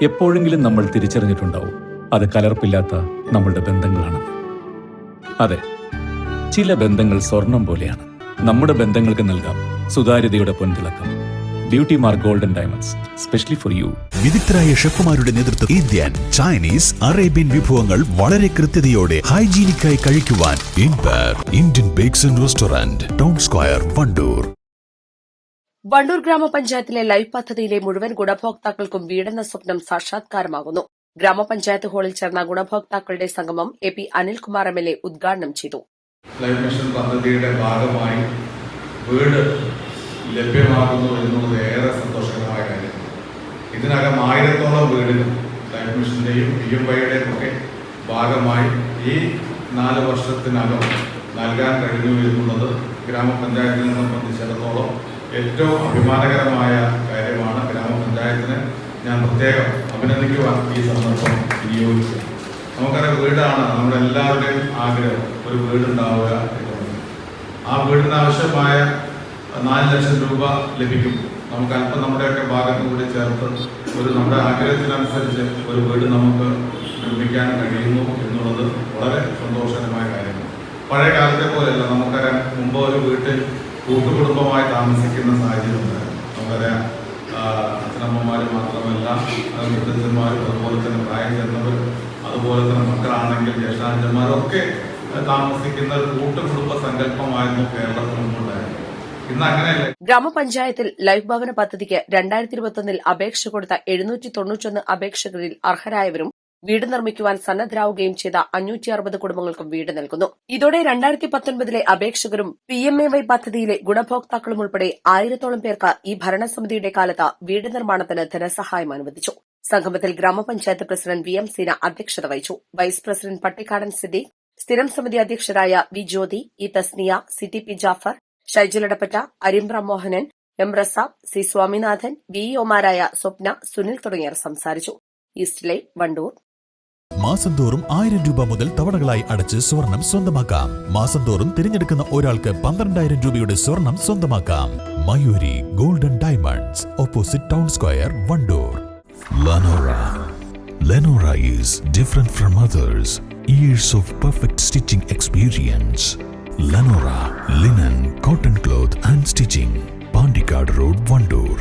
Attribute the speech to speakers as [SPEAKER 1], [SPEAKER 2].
[SPEAKER 1] എപ്പോഴെങ്കിലും നമ്മൾ തിരിച്ചറിഞ്ഞിട്ടുണ്ടാവും അത് കലർപ്പില്ലാത്ത നമ്മളുടെ ബന്ധങ്ങളാണെന്ന്. അതെ, ചില ബന്ധങ്ങൾ സ്വർണം പോലെയാണ്. നമ്മുടെ ബന്ധങ്ങൾക്ക് നൽകാം സുതാര്യതയുടെ പൊൻതിളക്കം. Beauty mark golden diamonds, specially for you.
[SPEAKER 2] വിദഗ്ധരായ ഷെഫുമാരുടെ നേതൃത്വം ഇന്ത്യൻ, ചൈനീസ്, അറേബ്യൻ വിഭവങ്ങൾ വളരെ കൃത്യതയോടെ ഹൈജീനിക്കായി കഴിക്കുവാൻ Indian bakes and restaurant, town square, Wandoor.
[SPEAKER 3] Wandoor ഗ്രാമപഞ്ചായത്തിലെ ലൈഫ് പദ്ധതിയിലെ മുഴുവൻ ഗുണഭോക്താക്കൾക്കും വീടെന്ന സ്വപ്നം സാക്ഷാത്കാരമാകുന്നു. ഗ്രാമപഞ്ചായത്ത് ഹാളിൽ ചേർന്ന ഗുണഭോക്താക്കളുടെ സംഗമം എ.പി. അനിൽകുമാർ എം.എൽ.എ. ഉദ്ഘാടനം ചെയ്തു.
[SPEAKER 4] ലൈഫ് മിഷൻ പദ്ധതിയുടെ ഭാഗമായി വീട് ലഭ്യമാകുന്നു എന്നുള്ളത് ഏറെ സന്തോഷകരമായ കാര്യം. ഇതിനകം 1000-ഓളം വീടുകൾ ലൈഫ് മിഷന്റെയും PMYയുടെയും ഒക്കെ ഭാഗമായി ഈ 4 വർഷത്തിനകം നൽകാൻ കഴിഞ്ഞു എന്നുള്ളത് ഗ്രാമപഞ്ചായത്തിനെ സംബന്ധിച്ചിടത്തോളം ഏറ്റവും അഭിമാനകരമായ കാര്യമാണ്. ഗ്രാമപഞ്ചായത്തിനെ ഞാൻ പ്രത്യേകം അഭിനന്ദിക്കുവാൻ ഈ സന്ദർഭം വിനിയോഗിച്ചു. നമുക്കറിയാം, വീടാണ് നമ്മുടെ എല്ലാവരുടെയും ആഗ്രഹം, ഒരു വീടുണ്ടാവുക എന്നുള്ളത്. ആ വീടിന് ആവശ്യമായ 4 ലക്ഷം രൂപ ലഭിക്കും. നമുക്ക് അല്പം നമ്മുടെയൊക്കെ ഭാഗത്ത് കൂടി ചേർത്ത് നമ്മുടെ ആഗ്രഹത്തിനനുസരിച്ച് ഒരു വീട് നമുക്ക് നിർമ്മിക്കാൻ കഴിയുന്നു എന്നുള്ളത് വളരെ സന്തോഷകരമായ കാര്യമാണ്. പഴയ കാലത്തെ പോലെയല്ല. നമുക്കറിയാം, മുമ്പ് ഒരു വീട്ടിൽ കൂട്ടുകുടുംബമായി താമസിക്കുന്ന സാഹചര്യം ഉണ്ടായിരുന്നു. നമുക്കറിയാം, അച്ഛനമ്മമാർ മാത്രമല്ല, മുത്തച്ഛന്മാരും അതുപോലെ തന്നെ പ്രായം ചെന്നവർ, അതുപോലെ തന്നെ മക്കളാണെങ്കിൽ ജ്യേഷ്ഠാഞ്ചന്മാരൊക്കെ താമസിക്കുന്ന ഒരു കൂട്ടുകുടുംബ സങ്കല്പമായിരുന്നു കേരളത്തിൽ മുമ്പുണ്ടായിരുന്നത്. ഇന്ന് അങ്ങനെയല്ല.
[SPEAKER 3] ഗ്രാമപഞ്ചായത്തിൽ ലൈഫ് ഭവന പദ്ധതിക്ക് 2021 അപേക്ഷ കൊടുത്ത 791 അപേക്ഷകരിൽ അർഹരായവരും വീട് നിർമ്മിക്കുവാൻ സന്നദ്ധരാവുകയും ചെയ്ത 560 കുടുംബങ്ങൾക്കും വീട് നൽകുന്നു. ഇതോടെ 2019 അപേക്ഷകരും PMAY പദ്ധതിയിലെ ഗുണഭോക്താക്കളും ഉൾപ്പെടെ 1000-ഓളം പേർക്ക് ഈ ഭരണസമിതിയുടെ കാലത്ത് വീട് നിർമ്മാണത്തിന് ധനസഹായം അനുവദിച്ചു. സംഗമത്തിൽ ഗ്രാമപഞ്ചായത്ത് പ്രസിഡന്റ് VM സീന അധ്യക്ഷത വഹിച്ചു. വൈസ് പ്രസിഡന്റ് പട്ടിക്കാടൻ സിദ്ദീഖ്, സ്ഥിരം സമിതി അധ്യക്ഷരായ V Jyothi, E Thasniya, CTP Jafar, ഷൈജലടപ്പറ്റ, അരിമ്പ്ര മോഹനൻ, M റസാബ്, C സ്വാമിനാഥൻ, BEOമാരായ സ്വപ്ന, സുനിൽ തുടങ്ങിയവർ സംസാരിച്ചു. East live, Wandoor.
[SPEAKER 2] മാസം തോറും 1000 രൂപ മുതൽ തവണകളായി അടച്ച് സ്വർണം സ്വന്തമാക്കാം. മാസം തോറും തിരഞ്ഞെടുക്കുന്ന ഒരാൾക്ക് 12,000 രൂപയുടെ സ്വർണം സ്വന്തമാക്കാം. Mayuri golden diamonds, opposite town square, Wandoor. Lenora is different from others. Years of perfect stitching experience. Lenora linen, cotton cloth and stitching. Pandikad Road, Vandoor.